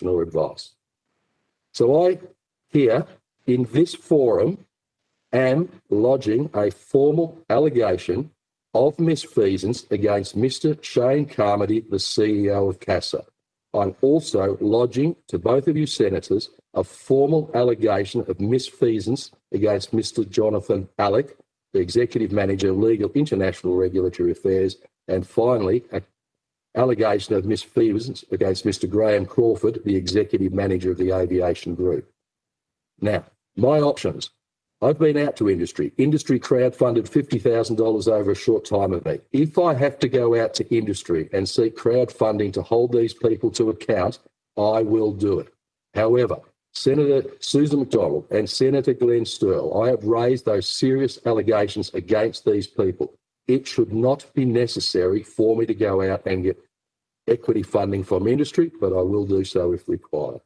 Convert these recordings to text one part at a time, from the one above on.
nor advice. So I, here in this forum, am lodging a formal allegation of misfeasance against Mr. Shane Carmody, the CEO of CASA. I'm also lodging to both of you senators a formal allegation of misfeasance against Mr. Jonathan Alec, the Executive Manager of Legal International Regulatory Affairs, and finally, an allegation of misfeasance against Mr. Graham Crawford, the Executive Manager of the Aviation Group. Now, my options. I've been out to industry. Industry crowdfunded $50,000 over a short time of me. If I have to go out to industry and seek crowdfunding to hold these people to account, I will do it. However, Senator Susan McDonald and Senator Glen, I have raised those serious allegations against these people. It should not be necessary for me to go out and get equity funding from industry, but I will do so if required.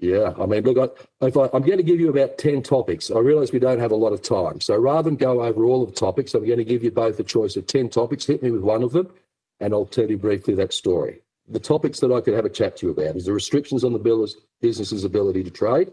Yeah, I mean, look, I'm going to give you about 10 topics. I realise we don't have a lot of time. So rather than go over all of the topics, I'm going to give you both a choice of 10 topics. Hit me with one of them, and I'll tell you briefly that story. The topics that I could have a chat to you about is the restrictions on the business's ability to trade,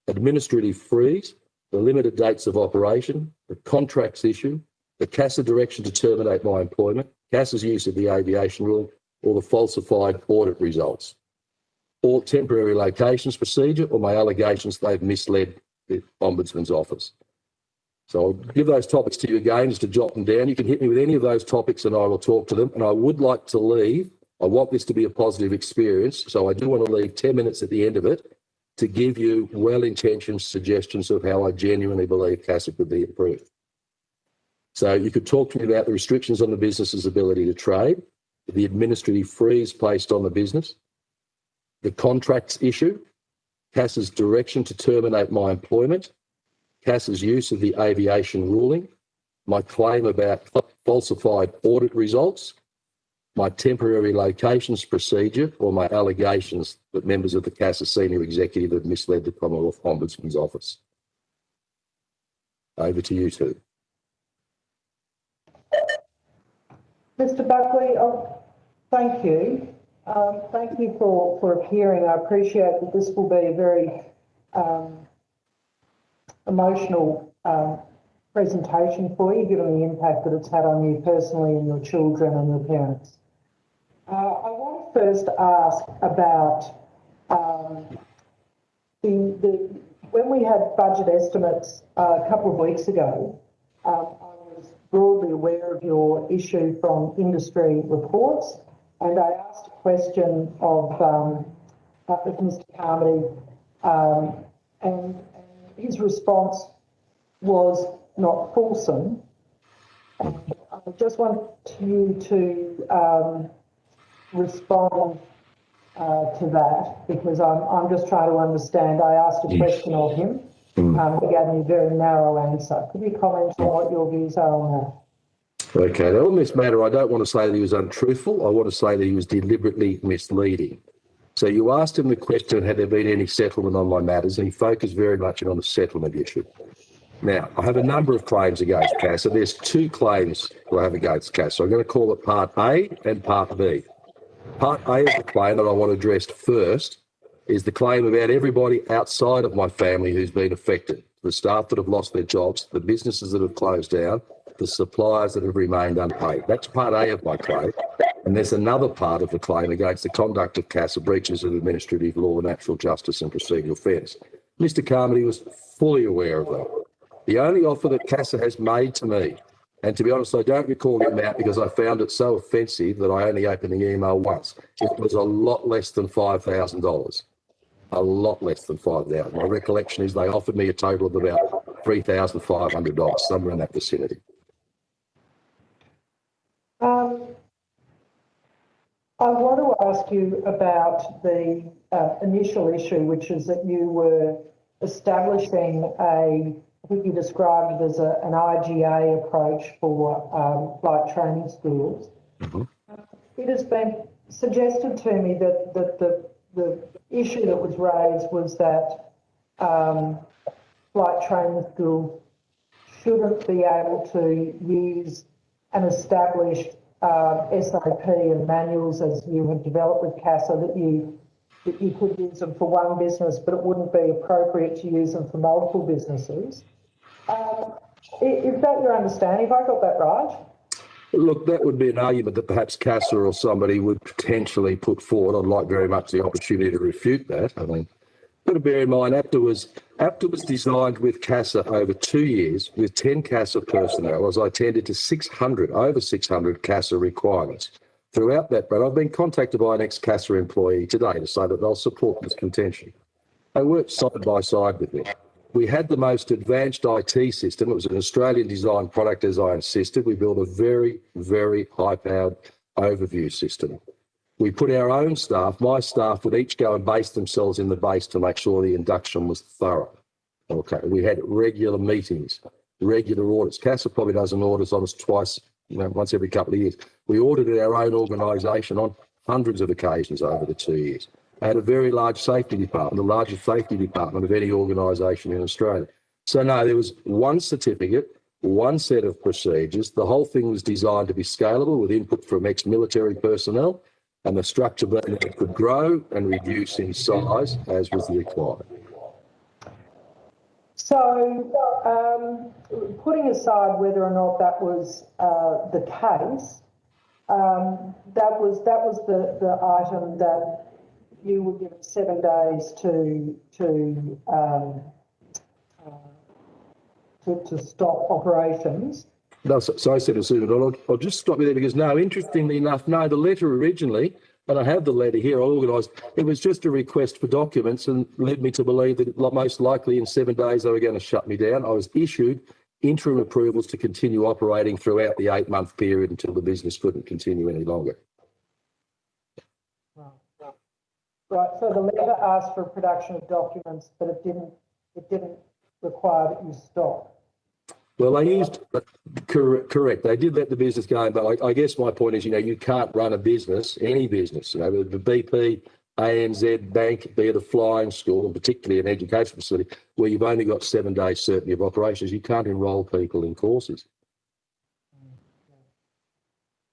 administrative freeze, the limited dates of operation, the contracts issue, the CASA direction to terminate my employment, CASA's use of the aviation rule, or the falsified audit results, or temporary locations procedure, or my allegations they've misled the Ombudsman's office. So I'll give those topics to you again just to jot them down. You can hit me with any of those topics and I will talk to them. And I would like to leave. I want this to be a positive experience. So I do want to leave 10 minutes at the end of it to give you well-intentioned suggestions of how I genuinely believe CASA could be improved. So you could talk to me about the restrictions on the business's ability to trade, the administrative freeze placed on the business, the contracts issue, CASA's direction to terminate my employment, CASA's use of the aviation ruling, my claim about falsified audit results, my temporary locations procedure, or my allegations that members of the CASA senior executive have misled the Commonwealth Ombudsman's office. Over to you two. Mr. Buckley, thank you. Thank you for appearing. I appreciate that this will be a very emotional presentation for you, given the impact that it's had on you personally and your children and your parents. I want to first ask about when we had budget estimates a couple of weeks ago, I was broadly aware of your issue from industry reports, and I asked a question of Mr. Carmody, and his response was not fulsome. I just want you to respond to that, because I'm just trying to understand. I asked a question of him. He gave me a very narrow answer. Could you comment on what your views are on that? Okay, now on this matter, I don't want to say that he was untruthful. I want to say that he was deliberately misleading. So you asked him the question, had there been any settlement on my matters, and he focused very much on the settlement issue. Now, I have a number of claims against CASA. There's two claims that I have against CASA. I'm going to call it Part A and Part B. Part A of the claim that I want to address first is the claim about everybody outside of my family who's been affected, the staff that have lost their jobs, the businesses that have closed down, the suppliers that have remained unpaid. That's Part A of my claim. And there's another part of the claim against the conduct of CASA, breaches of administrative law, natural justice and procedural fairness. Mr. Carmody was fully aware of that. The only offer that CASA has made to me, and to be honest, I don't recall getting out because I found it so offensive that I only opened the email once. It was a lot less than $5,000. A lot less than $5,000. My recollection is they offered me a total of about $3,500, somewhere in that vicinity. I want to ask you about the initial issue, which is that you were establishing I think you described it as an IGA approach for flight training schools. Mm-hmm. It has been suggested to me that the issue that was raised was that flight training schools shouldn't be able to use an established SOP and manuals as you have developed with CASA, that you could use them for one business, but it wouldn't be appropriate to use them for multiple businesses. Is that your understanding? Have I got that right? Look, that would be an argument that perhaps CASA or somebody would potentially put forward. I'd like very much the opportunity to refute that. I mean, got to bear in mind, APTA was designed with CASA over 2 years with 10 CASA personnel as I tended to over 600 CASA requirements. Throughout that, but I've been contacted by an ex-CASA employee today to say that they'll support this contention. They worked side by side with me. We had the most advanced IT system. It was an Australian designed product, as I insisted. We built a very, very high-powered overview system. We put our own staff, my staff would each go and base themselves in the base to make sure the induction was thorough. Okay, we had regular meetings, regular audits. CASA probably does an audit on us twice, once every couple of years. We audited our own organisation on hundreds of occasions over the 2 years. I had a very large safety department, the largest safety department of any organisation in Australia. So no, there was one certificate, one set of procedures. The whole thing was designed to be scalable with input from ex-military personnel, and the structure could grow and reduce in size as was required. So, putting aside whether or not that was the case, that was the item that you were given 7 days to stop operations. No, so I said to Susan, I'll just stop you there because no, interestingly enough, no, the letter originally, and I have the letter here, I organised, it was just a request for documents and led me to believe that most likely in 7 days they were going to shut me down. I was issued interim approvals to continue operating throughout the 8-month period until the business couldn't continue any longer. Right, so the letter asked for production of documents, but it didn't require that you stop. Well, they used, correct, they did let the business go, but I guess my point is, you can't run a business, any business, the BP, ANZ, bank, be it a flying school, and particularly an education facility, where you've only got 7 days certainty of operations. You can't enrol people in courses.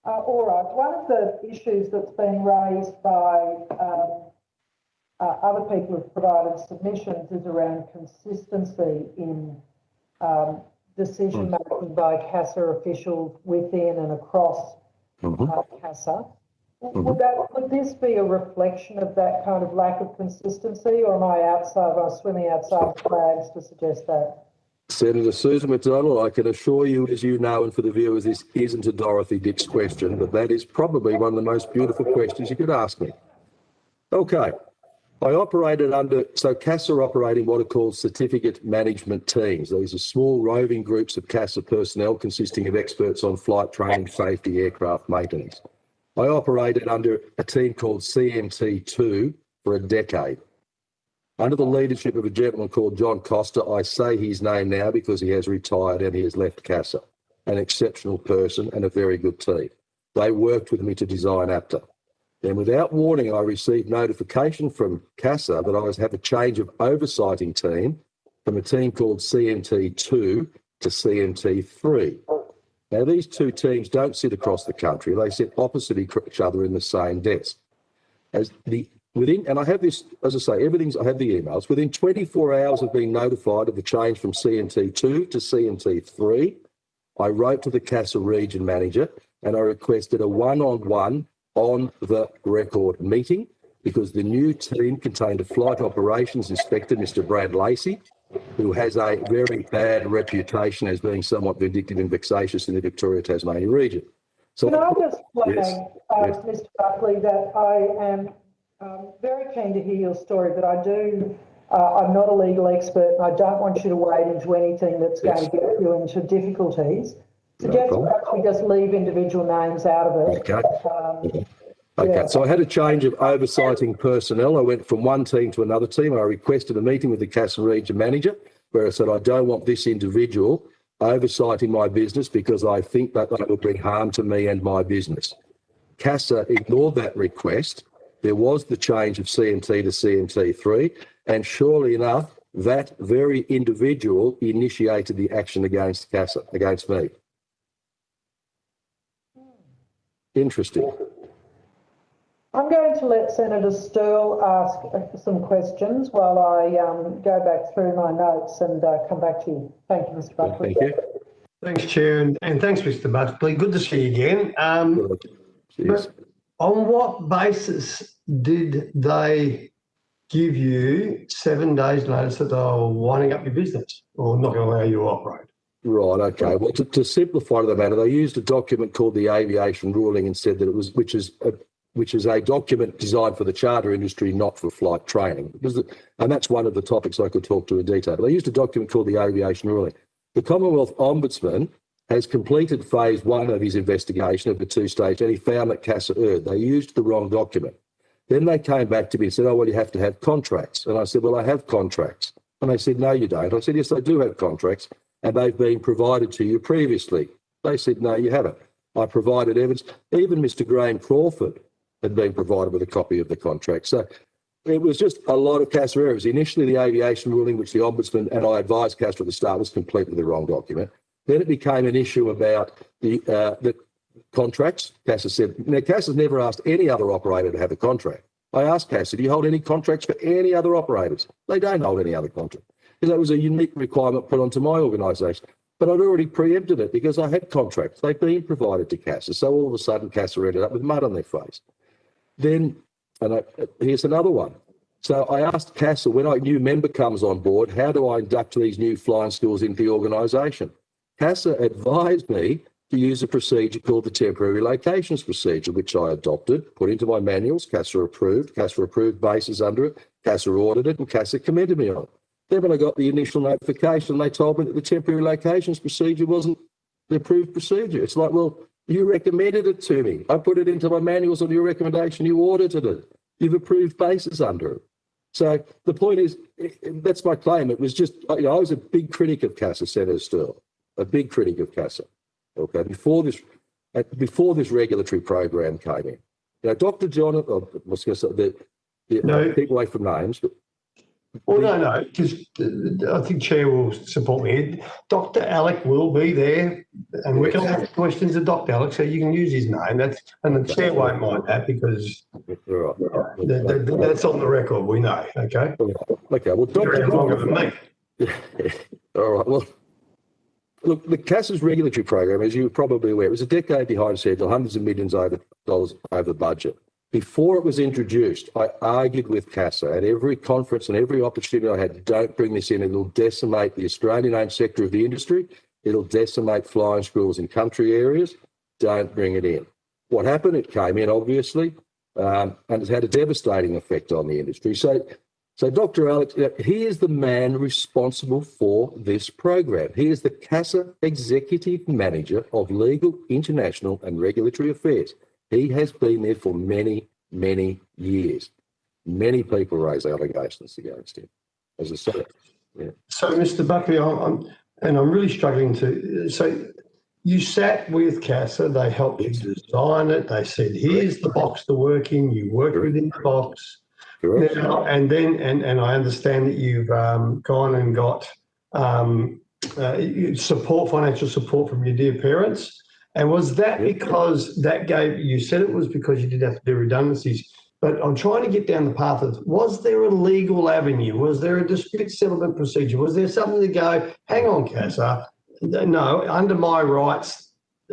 All right, one of the issues that's been raised by other people who've provided submissions is around consistency in decision making by CASA officials within and across CASA. Would this be a reflection of that kind of lack of consistency, or am I swimming outside the flags to suggest that? Senator Susan McDonald, I can assure you, as you know, and for the viewers, this isn't a Dorothy Dix question, but that is probably one of the most beautiful questions you could ask me. Okay. I operated so CASA operating what are called certificate management teams. These are small roving groups of CASA personnel consisting of experts on flight training, safety, aircraft maintenance. I operated under a team called CMT2 for a decade. Under the leadership of a gentleman called John Costa, I say his name now because he has retired and he has left CASA, an exceptional person and a very good team. They worked with me to design APTA. Then without warning, I received notification from CASA that I was have a change of oversighting team from a team called CMT2 to CMT3. Now, these two teams don't sit across the country. They sit opposite each other in the same desk. And I have this, as I say, I have the emails. Within 24 hours of being notified of the change from CMT2 to CMT3, I wrote to the CASA region manager and I requested a one-on-one on the record meeting because the new team contained a flight operations inspector, Mr. Brad Lacey, who has a very bad reputation as being somewhat vindictive and vexatious in the Victoria-Tasmania region. So, can I just flag, yes. Mr. Buckley, that I am very keen to hear your story, but I'm not a legal expert and I don't want you to wade into anything that's going to get you into difficulties. Suggest perhaps we just leave individual names out of it. Okay. Okay, so I had a change of oversighting personnel. I went from one team to another team. I requested a meeting with the CASA region manager where I said, I don't want this individual oversighting my business because I think that will bring harm to me and my business. CASA ignored that request. There was the change of CMT to CMT3, and surely enough, that very individual initiated the action against CASA, against me. Interesting. I'm going to let Senator Stirl ask some questions while I go back through my notes and come back to you. Thank you, Mr. Buckley. Thank you. Thanks, Chair, and thanks, Mr. Buckley. Good to see you again. Cheers. But on what basis did they give you 7 days notice that they were winding up your business or not going to allow you to operate? Right, okay. Well, to simplify the matter, they used a document called the aviation ruling and said that it was, which is a document designed for the charter industry, not for flight training. And that's one of the topics I could talk to in detail. They used a document called the aviation ruling. The Commonwealth Ombudsman has completed phase 1 of his investigation of the 2-stage, and he found that CASA erred. They used the wrong document. Then they came back to me and said, oh, well, you have to have contracts. And I said, well, I have contracts. And they said, no, you don't. I said, yes, I do have contracts, and they've been provided to you previously. They said, no, you haven't. I provided evidence. Even Mr. Graham Crawford had been provided with a copy of the contract. So it was just a lot of CASA errors. Initially, the aviation ruling, which the Ombudsman, and I advised CASA at the start, was completely the wrong document. Then it became an issue about the contracts. CASA said, now CASA's never asked any other operator to have a contract. I asked CASA, do you hold any contracts for any other operators? They don't hold any other contract. Because that was a unique requirement put onto my organisation. But I'd already preempted it because I had contracts. They'd been provided to CASA. So all of a sudden, CASA ended up with mud on their face. Then, here's another one. So I asked CASA, when a new member comes on board, how do I induct these new flying schools into the organisation? CASA advised me to use a procedure called the temporary locations procedure, which I adopted, put into my manuals. CASA approved bases under it, CASA audited, and CASA commended me on it. Then when I got the initial notification, they told me that the temporary locations procedure wasn't the approved procedure. It's like, well, you recommended it to me. I put it into my manuals on your recommendation. You audited it. You've approved bases under it. So the point is, that's my claim. It was just, I was a big critic of CASA, Senator Stirl, a big critic of CASA. Okay, before this regulatory program came in. Dr. John, I was going to say, keep away from names, but. Well, no, because I think Chair will support me. Dr. Alec will be there, and we can ask questions of Dr. Alec, so you can use his name. And the Chair won't mind that because that's on the record. We know. Okay. Okay. Well, Dr. longer than me. All right. Well, look, the CASA's regulatory program, as you're probably aware, was a decade behind schedule, hundreds of millions over budget. Before it was introduced, I argued with CASA at every conference and every opportunity I had, don't bring this in. It'll decimate the Australian-owned sector of the industry. It'll decimate flying schools in country areas. Don't bring it in. What happened? It came in, obviously, and it's had a devastating effect on the industry. So Dr. Alex, he is the man responsible for this program. He is the CASA Executive Manager of Legal, International and Regulatory Affairs. He has been there for many, many years. Many people raise allegations against him, as I said. Yeah. So, Mr. Buckley, I'm really struggling to. So, you sat with CASA. They helped you design it. They said, "Here's the box to work in." You worked within the box. Now, and I understand that you've gone and got financial support from your dear parents. And was that because you said it was because you did have to do redundancies, but I'm trying to get down the path of, was there a legal avenue? Was there a dispute settlement procedure? Was there something to go, hang on, CASA, no, under my rights,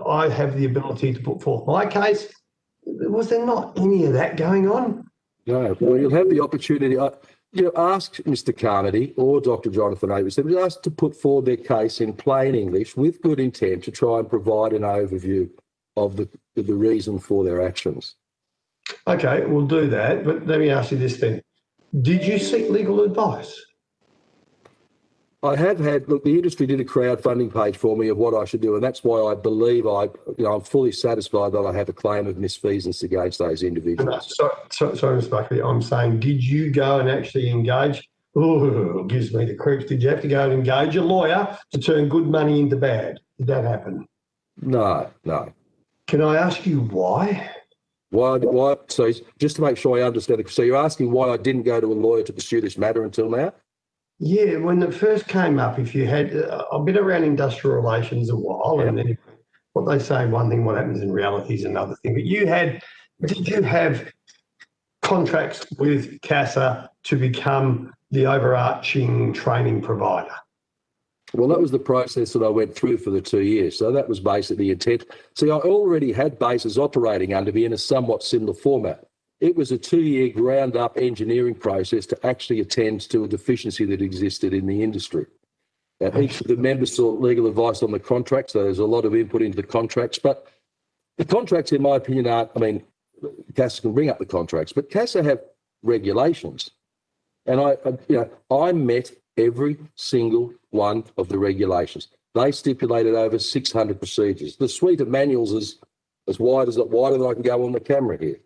I have the ability to put forth my case. Was there not any of that going on? No, well, you'll have the opportunity. Ask Mr. Carmody or Dr. Jonathan Avis, asked to put forward their case in plain English with good intent to try and provide an overview of the reason for their actions. Okay, we'll do that. But let me ask you this then. Did you seek legal advice? I have had, look, the industry did a crowdfunding page for me of what I should do, and that's why I believe I'm fully satisfied that I have a claim of misfeasance against those individuals. Sorry, Mr. Buckley, I'm saying, did you go and actually engage? Oh, it gives me the creeps. Did you have to go and engage a lawyer to turn good money into bad? Did that happen? No. Can I ask you why? Why? So just to make sure I understand, so you're asking why I didn't go to a lawyer to pursue this matter until now? Yeah, when it first came up, if you had, I've been around industrial relations a while, and then what they say one thing, what happens in reality is another thing. But did you have contracts with CASA to become the overarching training provider? Well, that was the process that I went through for the 2 years. So that was basically the intent. See, I already had bases operating under me in a somewhat similar format. It was a 2-year ground-up engineering process to actually attend to a deficiency that existed in the industry. Each of the members sought legal advice on the contract, so there's a lot of input into the contracts. But the contracts, in my opinion, CASA can bring up the contracts, but CASA have regulations. And I met every single one of the regulations. They stipulated over 600 procedures. The suite of manuals is wider than I can go on the camera here.